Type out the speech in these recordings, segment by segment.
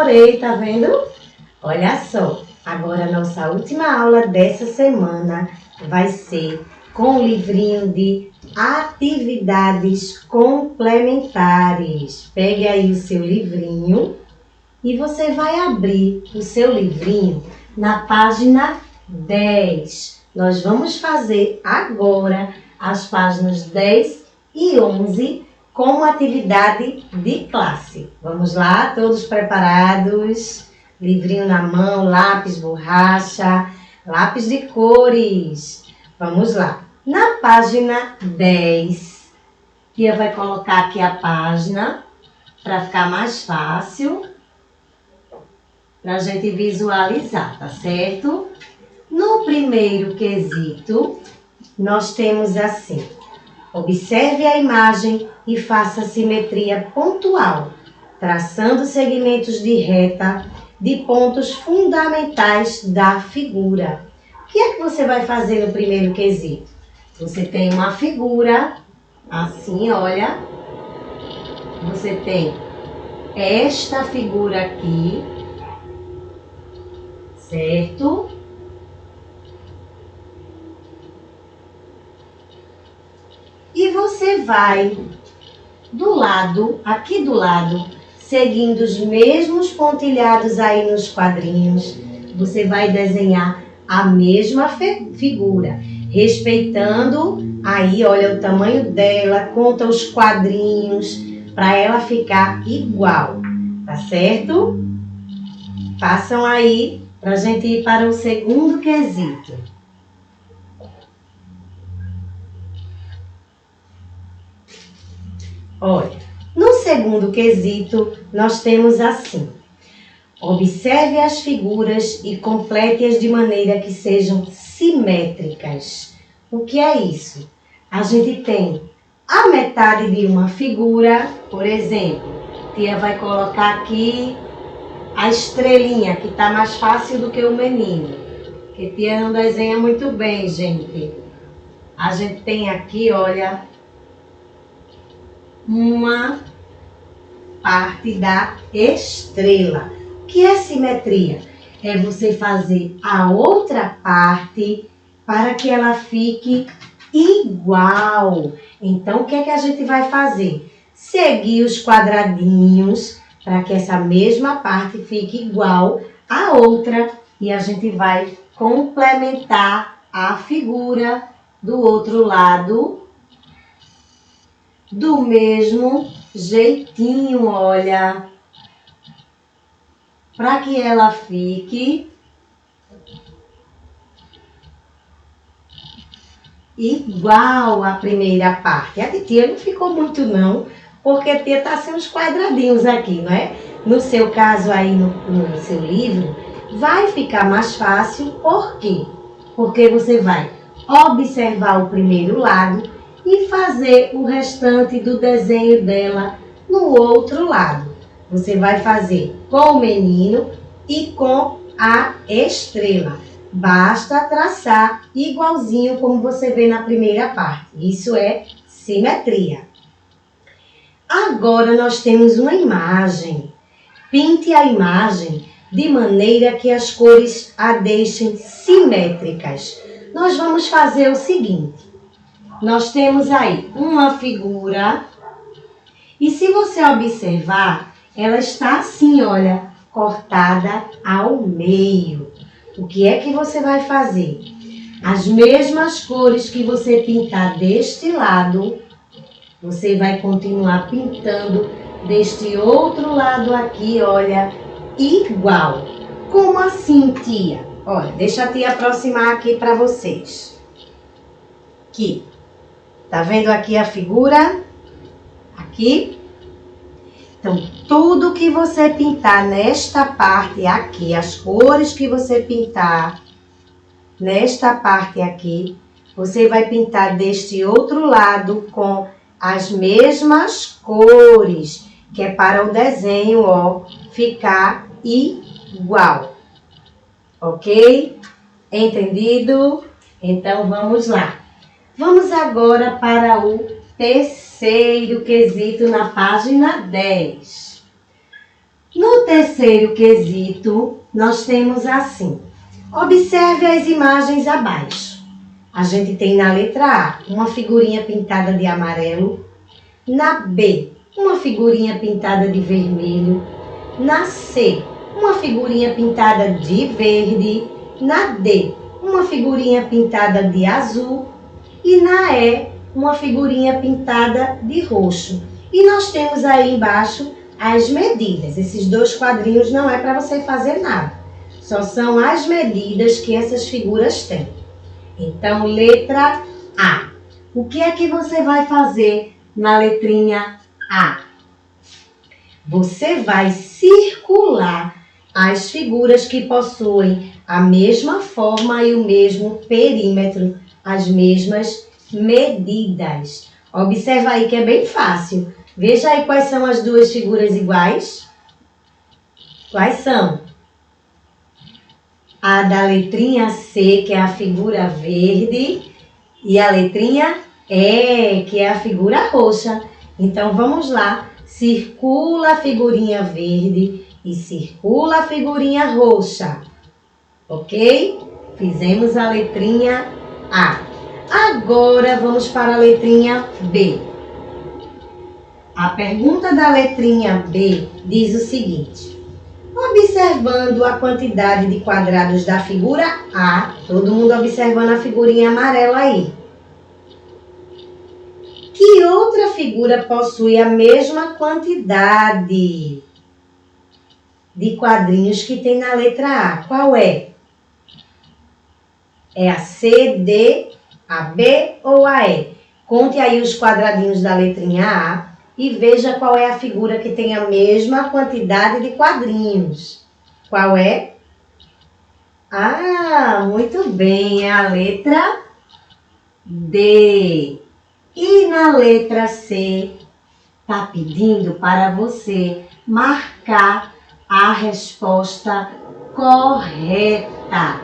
decorei, tá vendo? Olha só, agora a nossa última aula dessa semana vai ser com o livrinho de atividades complementares. Pegue aí o seu livrinho e você vai abrir o seu livrinho na página 10. Nós vamos fazer agora as páginas 10 e 11 como atividade de classe. Vamos lá, todos preparados? Livrinho na mão, lápis, borracha, lápis de cores. Vamos lá. Na página 10, Tia vai colocar aqui a página para ficar mais fácil, para a gente visualizar, tá certo? No primeiro quesito, nós temos assim: observe a imagem e faça simetria pontual, traçando segmentos de reta de pontos fundamentais da figura. O que é que você vai fazer no primeiro quesito? Você tem uma figura, assim, olha. Você tem esta figura aqui, certo? E você vai do lado, aqui do lado, seguindo os mesmos pontilhados aí nos quadrinhos, você vai desenhar a mesma figura, respeitando aí, olha o tamanho dela, conta os quadrinhos, para ela ficar igual, tá certo? Façam aí, para a gente ir para o segundo quesito. Olha, no segundo quesito, nós temos assim: observe as figuras e complete-as de maneira que sejam simétricas. O que é isso? A gente tem a metade de uma figura, por exemplo, Tia vai colocar aqui a estrelinha, que está mais fácil do que o menino, porque Tia não desenha muito bem, gente. A gente tem aqui, olha, uma parte da estrela. O que é simetria? É você fazer a outra parte para que ela fique igual. Então, o que é que a gente vai fazer? Seguir os quadradinhos para que essa mesma parte fique igual à outra e a gente vai complementar a figura do outro lado do mesmo jeitinho, olha, para que ela fique igual à primeira parte. A de Tia não ficou muito não, porque a Tia tá sem os quadradinhos aqui, não é? No seu caso aí, no seu livro, vai ficar mais fácil. Por quê? Porque você vai observar o primeiro lado e fazer o restante do desenho dela no outro lado. Você vai fazer com o menino e com a estrela. Basta traçar igualzinho como você vê na primeira parte. Isso é simetria. Agora nós temos uma imagem. Pinte a imagem de maneira que as cores a deixem simétricas. Nós vamos fazer o seguinte. Nós temos aí uma figura e se você observar, ela está assim, olha, cortada ao meio. O que é que você vai fazer? As mesmas cores que você pintar deste lado, você vai continuar pintando deste outro lado aqui, olha, igual. Como assim, Tia? Olha, deixa a Tia aproximar aqui para vocês. Aqui. Tá vendo aqui a figura? Aqui. Então, tudo que você pintar nesta parte aqui, as cores que você pintar nesta parte aqui, você vai pintar deste outro lado com as mesmas cores, que é para o desenho, ó, ficar igual. Ok? Entendido? Então, vamos lá. Vamos agora para o terceiro quesito na página 10. No terceiro quesito, nós temos assim. Observe as imagens abaixo. A gente tem na letra A, uma figurinha pintada de amarelo. Na B, uma figurinha pintada de vermelho. Na C, uma figurinha pintada de verde. Na D, uma figurinha pintada de azul. E na E, uma figurinha pintada de roxo. E nós temos aí embaixo as medidas. Esses dois quadrinhos não é para você fazer nada. Só são as medidas que essas figuras têm. Então, letra A. O que é que você vai fazer na letrinha A? Você vai circular as figuras que possuem a mesma forma e o mesmo perímetro, as mesmas medidas. Observa aí que é bem fácil. Veja aí quais são as duas figuras iguais. Quais são? A da letrinha C, que é a figura verde, e a letrinha E, que é a figura roxa. Então, vamos lá. Circula a figurinha verde e circula a figurinha roxa. Ok? Fizemos a letrinha A. Agora, vamos para a letrinha B. A pergunta da letrinha B diz o seguinte. Observando a quantidade de quadrados da figura A, todo mundo observando a figurinha amarela aí. Que outra figura possui a mesma quantidade de quadrinhos que tem na letra A? Qual é? É a C, D, a B ou a E? Conte aí os quadradinhos da letrinha A e veja qual é a figura que tem a mesma quantidade de quadrinhos. Qual é? Ah, muito bem, é a letra D. E na letra C, está pedindo para você marcar a resposta correta,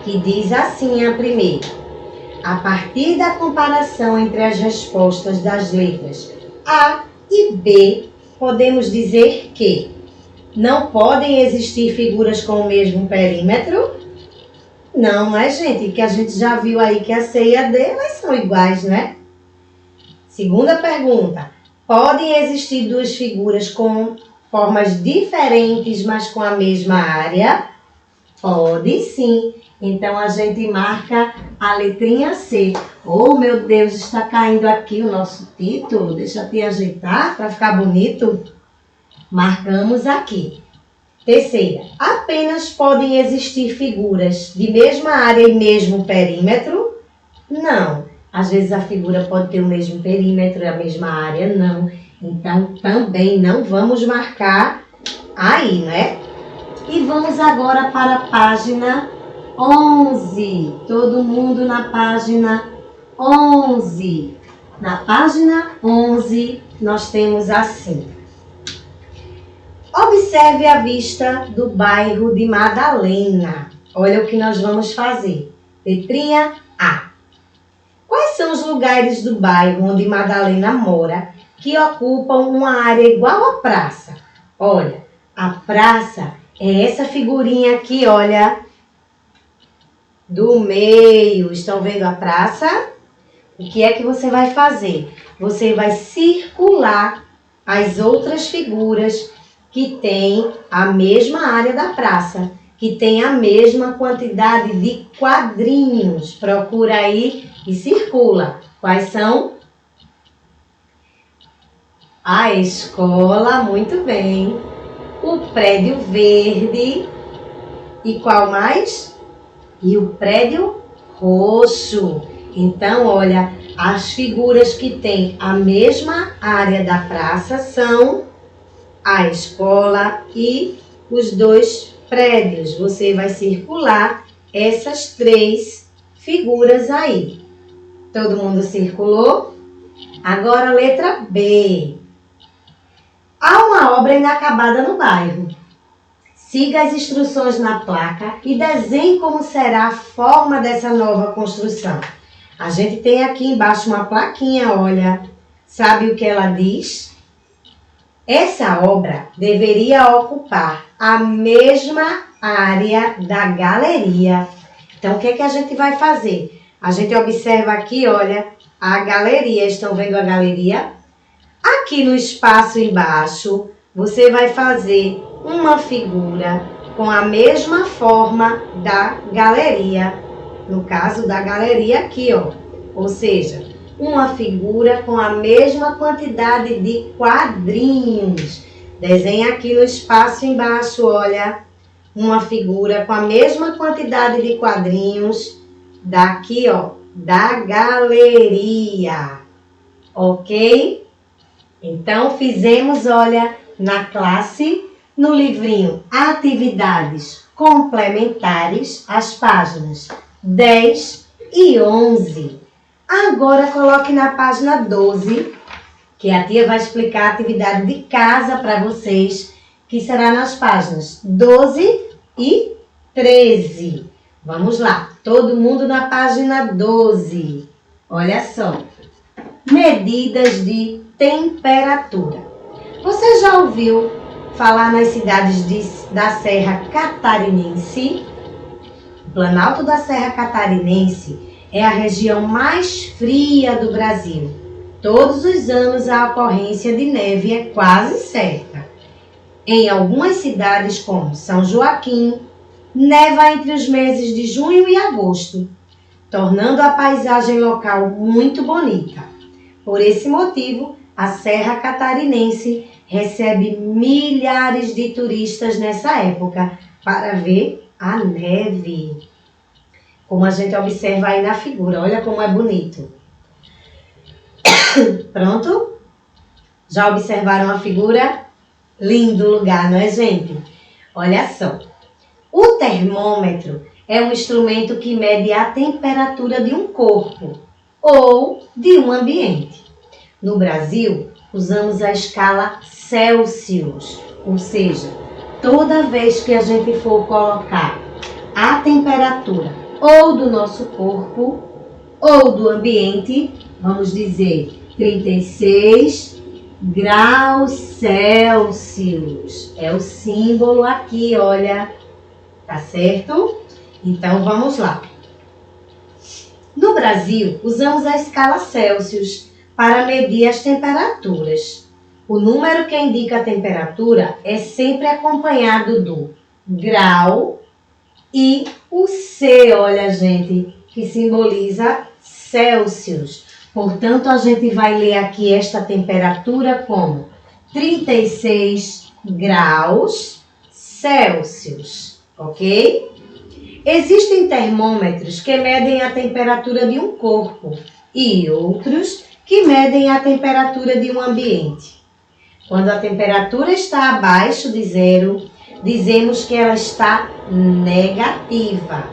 que diz assim a primeira. A partir da comparação entre as respostas das letras A e B, podemos dizer que não podem existir figuras com o mesmo perímetro? Não, né, gente? Que a gente já viu aí que a C e a D, elas são iguais, né? Segunda pergunta. Podem existir duas figuras com formas diferentes, mas com a mesma área? Pode sim. Então, a gente marca a letrinha C. Oh, meu Deus, está caindo aqui o nosso título. Deixa eu te ajeitar para ficar bonito. Marcamos aqui. Terceira. Apenas podem existir figuras de mesma área e mesmo perímetro? Não. Às vezes a figura pode ter o mesmo perímetro e a mesma área, não. Então, também não vamos marcar aí, né? E vamos agora para a página 11. Todo mundo na página 11. Na página 11, nós temos assim. Observe a vista do bairro de Madalena. Olha o que nós vamos fazer. Letrinha A. Quais são os lugares do bairro onde Madalena mora que ocupam uma área igual à praça? Olha, a praça é essa figurinha aqui, olha, do meio. Estão vendo a praça? O que é que você vai fazer? Você vai circular as outras figuras que têm a mesma área da praça, que tem a mesma quantidade de quadrinhos. Procura aí e circula. Quais são? A escola, muito bem. O prédio verde. E qual mais? E o prédio roxo. Então, olha, as figuras que têm a mesma área da praça são a escola e os dois prédios. Você vai circular essas três figuras aí. Todo mundo circulou? Agora a letra B. Há uma obra inacabada no bairro. Siga as instruções na placa e desenhe como será a forma dessa nova construção. A gente tem aqui embaixo uma plaquinha, olha. Sabe o que ela diz? Essa obra deveria ocupar a mesma área da galeria. Então, o que é que a gente vai fazer? A gente observa aqui, olha, a galeria. Estão vendo a galeria? Aqui no espaço embaixo, você vai fazer uma figura com a mesma forma da galeria. No caso da galeria aqui, ó. Ou seja, uma figura com a mesma quantidade de quadrinhos. Desenha aqui no espaço embaixo, olha, uma figura com a mesma quantidade de quadrinhos daqui, ó, da galeria. Ok? Então, fizemos, olha, na classe, no livrinho Atividades Complementares, as páginas 10 e 11. Agora, coloque na página 12, que a tia vai explicar a atividade de casa para vocês, que será nas páginas 12 e 13. Vamos lá, todo mundo na página 12. Olha só. Medidas de temperatura. Você já ouviu falar nas cidades da Serra Catarinense? O Planalto da Serra Catarinense é a região mais fria do Brasil. Todos os anos a ocorrência de neve é quase certa. Em algumas cidades, como São Joaquim, neva entre os meses de junho e agosto, tornando a paisagem local muito bonita. Por esse motivo, a Serra Catarinense recebe milhares de turistas nessa época para ver a neve. Como a gente observa aí na figura, olha como é bonito. Pronto? Já observaram a figura? Lindo lugar, não é, gente? Olha só. O termômetro é um instrumento que mede a temperatura de um corpo ou de um ambiente. No Brasil, usamos a escala Celsius, ou seja, toda vez que a gente for colocar a temperatura ou do nosso corpo ou do ambiente, vamos dizer 36 graus Celsius. É o símbolo aqui, olha, tá certo? Então, vamos lá. No Brasil, usamos a escala Celsius para medir as temperaturas. O número que indica a temperatura é sempre acompanhado do grau e o C, olha, gente, que simboliza Celsius. Portanto, a gente vai ler aqui esta temperatura como 36 graus Celsius, ok? Existem termômetros que medem a temperatura de um corpo e outros que medem a temperatura de um ambiente. Quando a temperatura está abaixo de zero, dizemos que ela está negativa.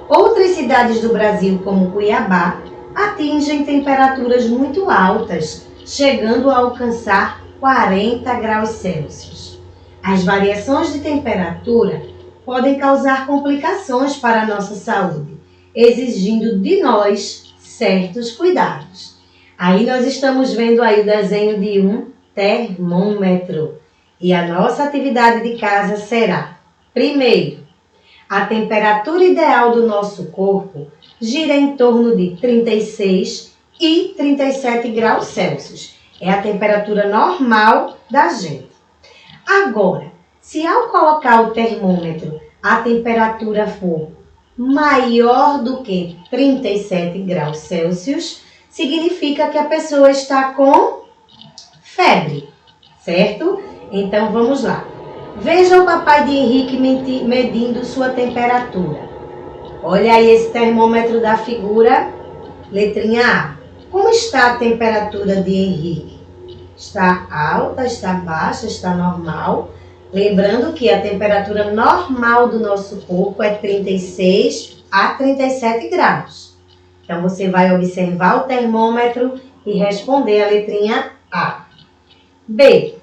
Outras cidades do Brasil, como Cuiabá, atingem temperaturas muito altas, chegando a alcançar 40 graus Celsius. As variações de temperatura podem causar complicações para a nossa saúde, exigindo de nós certos cuidados. Aí nós estamos vendo aí o desenho de um termômetro. E a nossa atividade de casa será, primeiro, a temperatura ideal do nosso corpo gira em torno de 36 e 37 graus Celsius. É a temperatura normal da gente. Agora, se ao colocar o termômetro a temperatura for maior do que 37 graus Celsius, significa que a pessoa está com febre, certo? Então, vamos lá. Veja o papai de Henrique medindo sua temperatura. Olha aí esse termômetro da figura, letrinha A. Como está a temperatura de Henrique? Está alta, está baixa, está normal? Lembrando que a temperatura normal do nosso corpo é 36 a 37 graus. Então, você vai observar o termômetro e responder a letrinha A. B.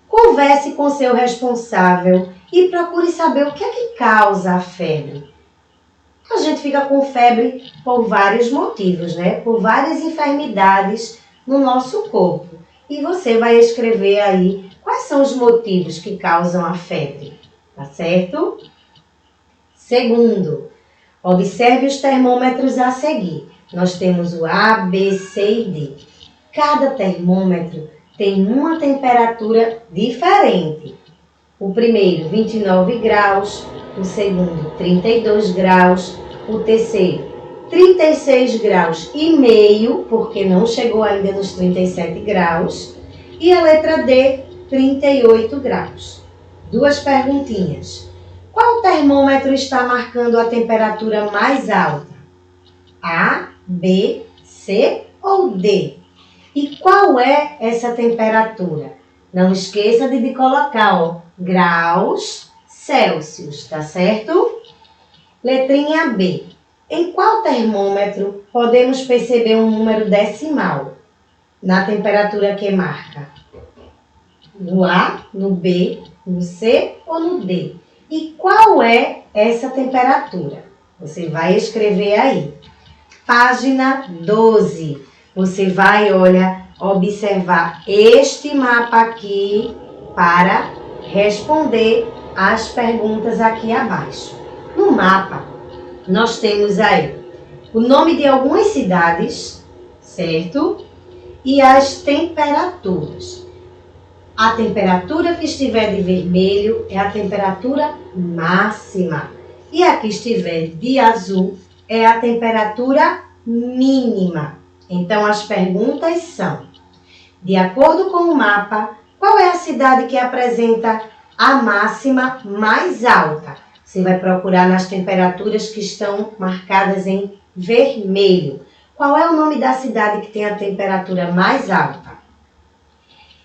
Converse com seu responsável e procure saber o que é que causa a febre. A gente fica com febre por vários motivos, né? Por várias enfermidades no nosso corpo. e você vai escrever aí quais são os motivos que causam a febre, tá certo? Segundo, observe os termômetros a seguir. Nós temos o A, B, C e D. Cada termômetro tem uma temperatura diferente. O primeiro, 29 graus, o segundo, 32 graus, o terceiro, 36 graus e meio, porque não chegou ainda nos 37 graus, e a letra D, 38 graus. Duas perguntinhas. Qual termômetro está marcando a temperatura mais alta? A, B, C ou D? E qual é essa temperatura? Não esqueça de colocar, graus Celsius, tá certo? Letrinha B. Em qual termômetro podemos perceber um número decimal na temperatura que marca? No A, no B, no C ou no D? E qual é essa temperatura? Você vai escrever aí. Página 12. Você vai, observar este mapa aqui para responder as perguntas aqui abaixo. No mapa, nós temos aí o nome de algumas cidades, certo? E as temperaturas. A temperatura que estiver de vermelho é a temperatura máxima. E a que estiver de azul é a temperatura mínima. Então, as perguntas são: de acordo com o mapa, qual é a cidade que apresenta a máxima mais alta? Você vai procurar nas temperaturas que estão marcadas em vermelho. Qual é o nome da cidade que tem a temperatura mais alta?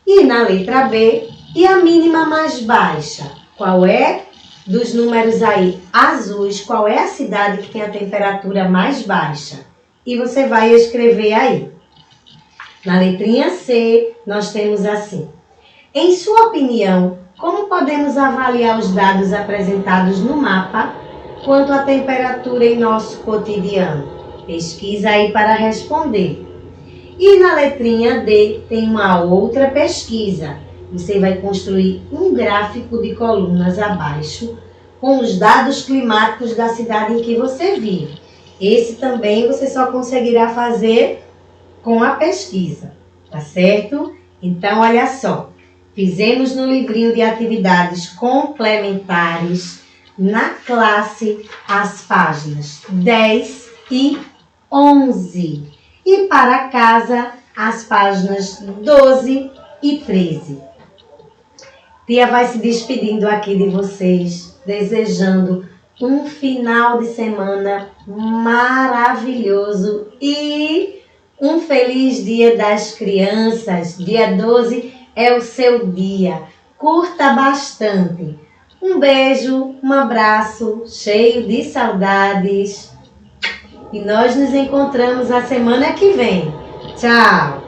E na letra B, e a mínima mais baixa? Qual é, dos números aí azuis, qual é a cidade que tem a temperatura mais baixa? E você vai escrever aí. Na letrinha C, nós temos assim: em sua opinião, como podemos avaliar os dados apresentados no mapa quanto à temperatura em nosso cotidiano? Pesquisa aí para responder. E na letrinha D tem uma outra pesquisa. Você vai construir um gráfico de colunas abaixo com os dados climáticos da cidade em que você vive. Esse também você só conseguirá fazer com a pesquisa, tá certo? Então, olha só. Fizemos no livrinho de atividades complementares, na classe, as páginas 10 e 11. E para casa, as páginas 12 e 13. Tia vai se despedindo aqui de vocês, desejando um final de semana maravilhoso e um feliz Dia das Crianças. Dia 12 é o seu dia. Curta bastante. Um beijo, um abraço, cheio de saudades. E nós nos encontramos a semana que vem. Tchau!